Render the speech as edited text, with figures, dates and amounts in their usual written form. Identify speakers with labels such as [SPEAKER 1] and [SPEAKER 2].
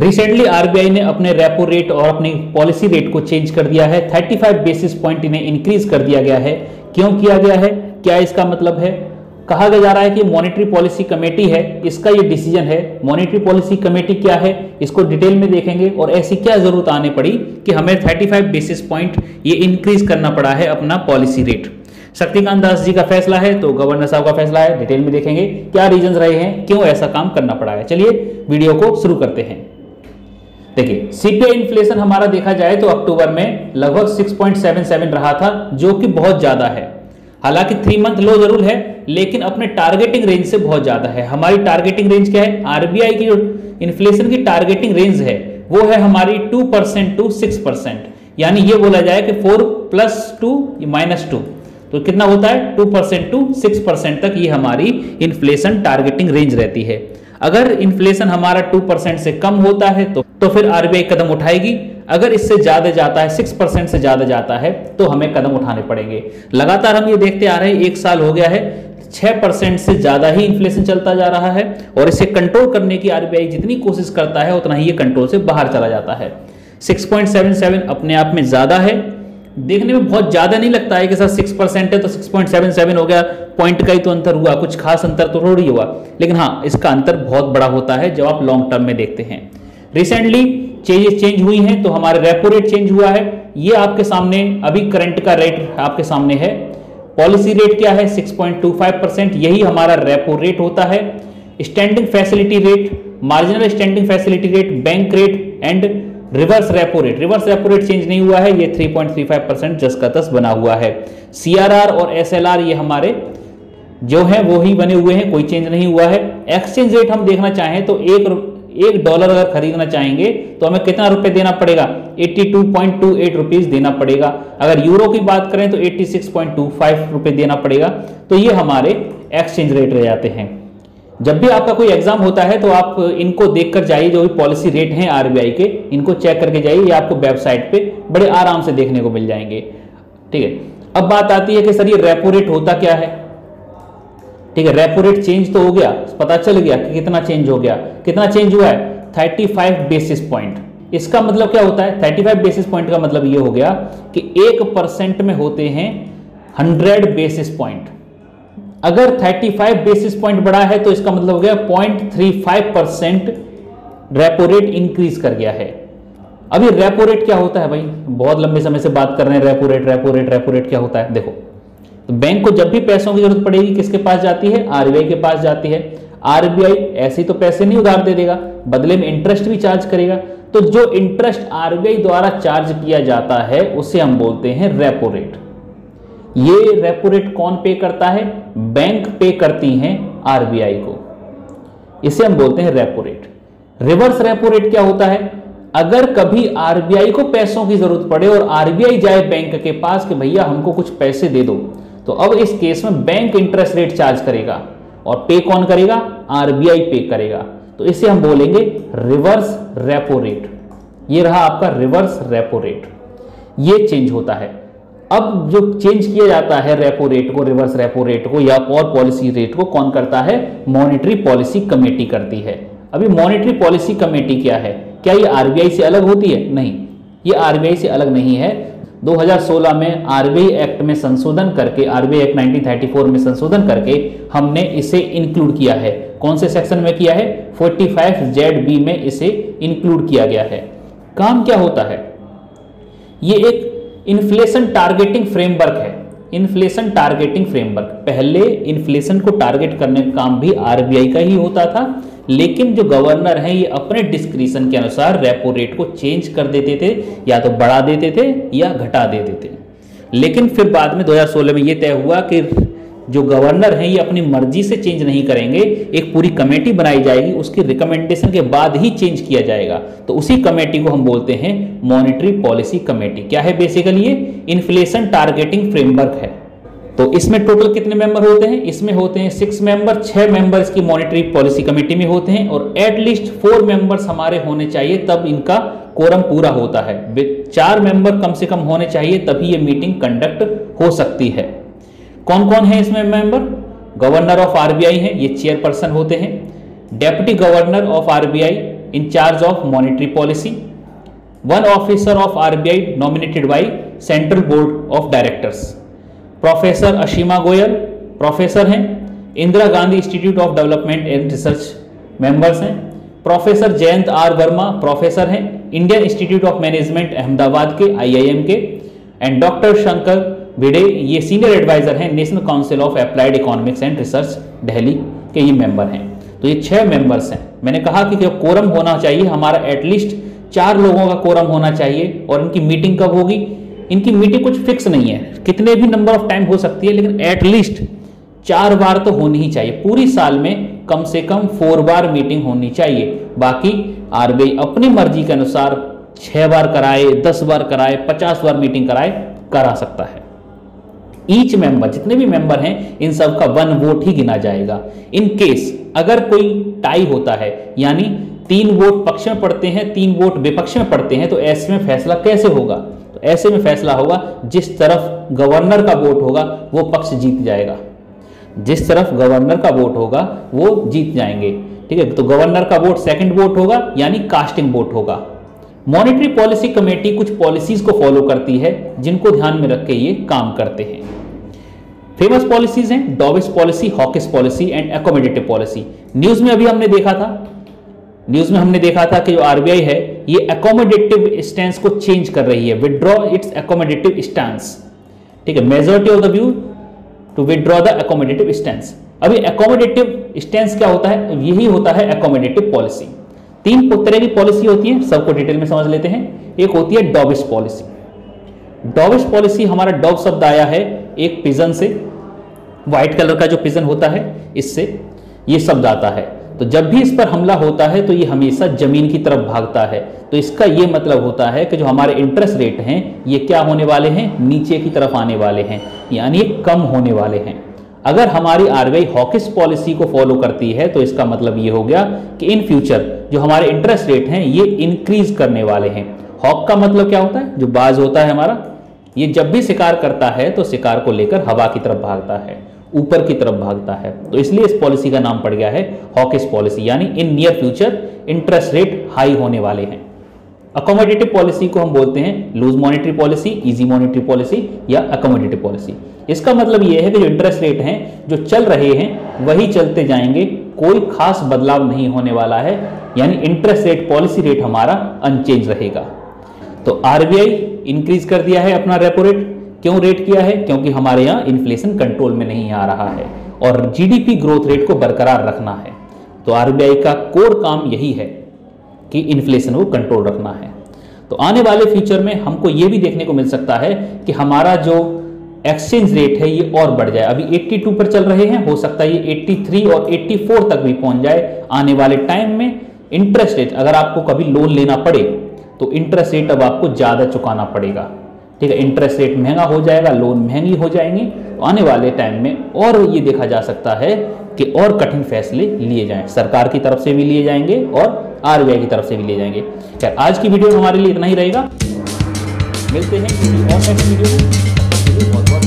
[SPEAKER 1] Recently RBI ने अपने repo rate और अपनी पॉलिसी रेट को चेंज कर दिया है। 35 बेसिस पॉइंट इन्हें इंक्रीज कर दिया गया है। क्यों किया गया है, क्या इसका मतलब है? कहा जा रहा है कि मॉनेटरी पॉलिसी कमेटी है, इसका ये डिसीजन है। मॉनेटरी पॉलिसी कमेटी क्या है, इसको डिटेल में देखेंगे और ऐसी क्या जरूरत आने पड़ी कि हमें 35 बेसिस पॉइंट ये इंक्रीज करना पड़ा है अपना पॉलिसी रेट। शक्तिकांत दास जी का फैसला है, तो गवर्नर साहब का फैसला है। डिटेल में देखेंगे क्या रीजन रहे हैं, क्यों ऐसा काम करना पड़ा है। चलिए वीडियो को शुरू करते हैं। देखिए, सीपीआई इन्फ्लेशन हमारा देखा जाए तो अक्टूबर में लगभग 6.77 रहा था, जो कि बहुत ज्यादा है। हालांकि 3 मंथ लो जरूर है, लेकिन अपने टारगेटिंग रेंज से बहुत ज्यादा है। हमारी टारगेटिंग रेंज क्या है? आरबीआई की जो इन्फ्लेशन की टारगेटिंग रेंज है वो है हमारी 2% टू 6%, यानी ये बोला जाए कि 4 + 2 -2, तो कितना होता है? 2% टू 6% तक ये हमारी इन्फ्लेशन टारगेटिंग रेंज रहती है। अगर इन्फ्लेशन हमारा 2% से कम होता है तो फिर आरबीआई कदम उठाएगी। अगर इससे ज्यादा जाता है, 6% से ज्यादा जाता है, तो हमें कदम उठाने पड़ेंगे। लगातार हम ये देखते आ रहे हैं, 1 साल हो गया है, 6% से ज्यादा ही इन्फ्लेशन चलता जा रहा है और इसे कंट्रोल करने की आरबीआई जितनी कोशिश करता है उतना ही ये कंट्रोल से बाहर चला जाता है। 6.77 अपने आप में ज्यादा है, देखने में बहुत ज्यादा नहीं लगता है कि सर 6% है तो 6.77 हो गया, पॉइंट का ही तो अंतर हुआ, कुछ खास अंतर तो थोड़ी हुआ। लेकिन हाँ, इसका अंतर बहुत बड़ा होता है जब आप लॉन्ग टर्म में देखते हैं। रिसेंटली चेंजेस चेंज हुई हैं, तो हमारे रेपो रेट चेंज हुआ है। ये आपके सामने अभी करंट का रेट आपके सामने है। पॉलिसी रेट क्या है? 6.25%, यही हमारा रेपो रेट होता है। Standing facility rate, marginal standing facility rate, bank rate and reverse repo rate. Reverse repo rate change नहीं हुआ है, ये 3.35% जस का तस बना हुआ है। सीआरआर और एसएलआर ये हमारे जो है वो ही बने हुए हैं, कोई चेंज नहीं हुआ है। एक्सचेंज रेट हम देखना चाहें तो एक डॉलर अगर खरीदना चाहेंगे तो हमें कितना रुपए देना पड़ेगा? 82.28 रुपीज देना पड़ेगा। अगर यूरो की बात करें तो 86.25 रुपए देना पड़ेगा। तो ये हमारे एक्सचेंज रेट रह जाते हैं। जब भी आपका कोई एग्जाम होता है तो आप इनको देखकर जाइए, जो भी पॉलिसी रेट हैं आरबीआई के, इनको चेक करके जाइए। ये आपको वेबसाइट पे बड़े आराम से देखने को मिल जाएंगे। ठीक है, अब बात आती है कि सर ये रेपो रेट होता क्या है? ठीक है, रेपो रेट चेंज तो हो गया, पता चल गया कि कितना चेंज हो गया। कितना चेंज हुआ है? 35 बेसिस पॉइंट। इसका मतलब क्या होता है? 35 बेसिस पॉइंट का मतलब ये हो गया कि 1% में होते हैं 100 बेसिस पॉइंट। अगर 35 बेसिस पॉइंट बढ़ा है तो इसका मतलब हो गया 0.35% रेपो रेट इंक्रीज कर गया है। अभी रेपो रेट क्या होता है भाई? बहुत लंबे समय से बात कर रहे हैं repo rate repo rate repo rate क्या होता है। देखो, तो बैंक को जब भी पैसों की जरूरत पड़ेगी किसके पास जाती है? आरबीआई के पास जाती है। आरबीआई ऐसे ही तो पैसे नहीं उधार दे देगा, बदले में इंटरेस्ट भी चार्ज करेगा। तो जो इंटरेस्ट आरबीआई द्वारा चार्ज किया जाता है उसे हम बोलते हैं रेपो रेट। ये रेपो रेट कौन पे करता है? बैंक पे करती हैं आरबीआई को, इसे हम बोलते हैं repo rate. Reverse repo rate क्या होता है? अगर कभी आरबीआई को पैसों की जरूरत पड़े और आरबीआई जाए बैंक के पास कि भैया हमको कुछ पैसे दे दो, तो अब इस केस में बैंक इंटरेस्ट रेट चार्ज करेगा और पे कौन करेगा? आरबीआई पे करेगा। तो इसे हम बोलेंगे रिवर्स रेपो रेट। ये रहा आपका रिवर्स रेपो रेट, ये चेंज होता है। अब जो चेंज किया जाता है रेपो रेट को, रिवर्स रेपो रेट को या और पॉलिसी रेट को कौन करता है? मॉनेटरी पॉलिसी कमेटी करती है। अभी मॉनेटरी पॉलिसी कमेटी क्या है? क्या ये आरबीआई से अलग होती है? नहीं, ये आरबीआई से अलग नहीं है। 2016 में आरबीआई एक्ट में संशोधन करके, आरबीआई एक्ट 1934 में संशोधन करके हमने इसे इंक्लूड किया है। कौन से सेक्शन में किया है? 45ZB में इसे इंक्लूड किया गया है। काम क्या होता है? ये एक इन्फ्लेशन टारगेटिंग फ्रेमवर्क है। इन्फ्लेशन टारगेटिंग फ्रेमवर्क, पहले इन्फ्लेशन को टारगेट करने का काम भी आरबीआई का ही होता था, लेकिन जो गवर्नर हैं ये अपने डिस्क्रिशन के अनुसार रेपो रेट को चेंज कर देते थे, या तो बढ़ा देते थे या घटा देते थे। लेकिन फिर बाद में 2016 में ये तय हुआ कि जो गवर्नर हैं ये अपनी मर्जी से चेंज नहीं करेंगे, एक पूरी कमेटी बनाई जाएगी, उसकी रिकमेंडेशन के बाद ही चेंज किया जाएगा। तो उसी कमेटी को हम बोलते हैं मॉनेटरी पॉलिसी कमेटी। क्या है बेसिकली? ये इन्फ्लेशन टारगेटिंग फ्रेमवर्क है। तो इसमें टोटल कितने मेंबर होते हैं? इसमें होते हैं 6 मेंबर। 6 मेंबर इसकी मॉनेटरी पॉलिसी कमेटी में होते हैं और एटलीस्ट 4 मेंबर्स हमारे होने चाहिए, तब इनका कोरम पूरा होता है। 4 मेंबर कम से कम होने चाहिए, तभी ये मीटिंग कंडक्ट हो सकती है। कौन कौन है इसमें मेंबर? गवर्नर ऑफ आरबीआई है, ये चेयरपर्सन होते हैं। Deputy governor of RBI in charge of monetary policy. One officer of RBI nominated by central board of directors. Professor Ashima Goyal professor हैं। Indira Gandhi institute of development and research members हैं। Professor Jayant R Varma professor हैं Indian institute of management Ahmedabad के IIM के। And doctor Shankar Bhide ये senior advisor हैं national council of applied economics and research Delhi के ये member हैं। तो ये 6 मेंबर्स हैं। मैंने कहा कि कोरम होना चाहिए हमारा एटलीस्ट 4 लोगों का कोरम होना चाहिए। और इनकी मीटिंग कब होगी? इनकी मीटिंग कुछ फिक्स नहीं है, कितने भी नंबर ऑफ टाइम हो सकती है, लेकिन एटलीस्ट 4 बार तो होनी ही चाहिए। पूरी साल में कम से कम 4 बार मीटिंग होनी चाहिए। बाकी आरबीआई अपनी मर्जी के अनुसार 6 बार कराए, 10 बार कराए, 50 बार मीटिंग कराए, करा सकता है। ईच मेंबर, जितने भी मेंबर हैं इन सब का 1 वोट ही गिना जाएगा। इन केस अगर कोई टाई होता है, यानी 3 वोट पक्ष में पड़ते हैं, 3 वोट विपक्ष में पड़ते हैं, तो ऐसे में फैसला कैसे होगा? तो ऐसे में फैसला होगा जिस तरफ गवर्नर का वोट होगा वो पक्ष जीत जाएगा। जिस तरफ गवर्नर का वोट होगा वो जीत जाएंगे। ठीक है, तो गवर्नर का वोट सेकंड वोट होगा, यानी कास्टिंग वोट होगा। मॉनेटरी पॉलिसी कमेटी कुछ पॉलिसीज को फॉलो करती है जिनको ध्यान में रख के ये काम करते हैं। फेमस पॉलिसीज हैं dovish policy, hawkish policy and accommodative policy. News में अभी हमने देखा था कि जो आरबीआई है ये एकोमोडेटिव स्टैंस को चेंज कर रही है, विड्रॉ इट्स एकोमोडेटिव स्टैंस। ठीक है, majority of the view to withdraw the accommodative stance. अभी एकोमोडेटिव स्टैंस क्या होता है? यही होता है एकोमोडेटिव पॉलिसी। 3 तरह की पॉलिसी होती है, सबको डिटेल में समझ लेते हैं। एक होती है डॉबिस पॉलिसी। डॉबिस पॉलिसी, हमारा डॉब शब्द आया है एक पिजन से, व्हाइट कलर का जो पिजन होता है इससे ये शब्द आता है। तो जब भी इस पर हमला होता है तो ये हमेशा जमीन की तरफ भागता है। तो इसका ये मतलब होता है कि जो हमारे इंटरेस्ट रेट हैं ये क्या होने वाले हैं? नीचे की तरफ आने वाले हैं, यानी कम होने वाले हैं। अगर हमारी आरबीआई हॉकिस पॉलिसी को फॉलो करती है तो इसका मतलब ये हो गया कि इन फ्यूचर जो हमारे इंटरेस्ट रेट हैं ये इंक्रीज करने वाले हैं। हॉक का मतलब क्या होता है? जो बाज होता है हमारा, ये जब भी शिकार करता है तो शिकार को लेकर हवा की तरफ भागता है, ऊपर की तरफ भागता है। तो इसलिए इस पॉलिसी का नाम पड़ गया है हॉकिस पॉलिसी, यानी in near future interest rate high होने वाले हैं। अकोमोडेटिव पॉलिसी को हम बोलते हैं loose monetary policy, easy monetary policy या अकोमोडेटिव पॉलिसी। इसका मतलब यह है कि जो इंटरेस्ट रेट हैं जो चल रहे हैं वही चलते जाएंगे, कोई खास बदलाव नहीं होने वाला है, यानी इंटरेस्ट रेट पॉलिसी रेट हमारा अनचेंज रहेगा। तो आरबीआई इंक्रीज कर दिया है अपना रेपो रेट। क्यों रेट किया है? क्योंकि हमारे यहाँ इन्फ्लेशन कंट्रोल में नहीं आ रहा है और जीडीपी ग्रोथ रेट को बरकरार रखना है। तो आरबीआई का कोर काम यही है कि इन्फ्लेशन को कंट्रोल रखना है। तो आने वाले फ्यूचर में हमको ये भी देखने को मिल सकता है कि हमारा जो एक्सचेंज रेट है ये और बढ़ जाए। अभी 82 पर चल रहे हैं, हो सकता है ये 83 और 84 तक भी पहुंच जाए आने वाले टाइम में। इंटरेस्ट रेट, अगर आपको कभी लोन लेना पड़े तो इंटरेस्ट रेट अब आपको ज़्यादा चुकाना पड़ेगा। ठीक है, इंटरेस्ट रेट महंगा हो जाएगा, लोन महंगी हो जाएंगी। तो आने वाले टाइम में और ये देखा जा सकता है कि और कठिन फैसले लिए जाएं, सरकार की तरफ से भी लिए जाएंगे और आरबीआई की तरफ से भी लिए जाएंगे। खैर, आज की वीडियो हमारे लिए इतना ही रहेगा। मिलते हैं किसी और नेक्स्ट वीडियो में। बहुत बहुत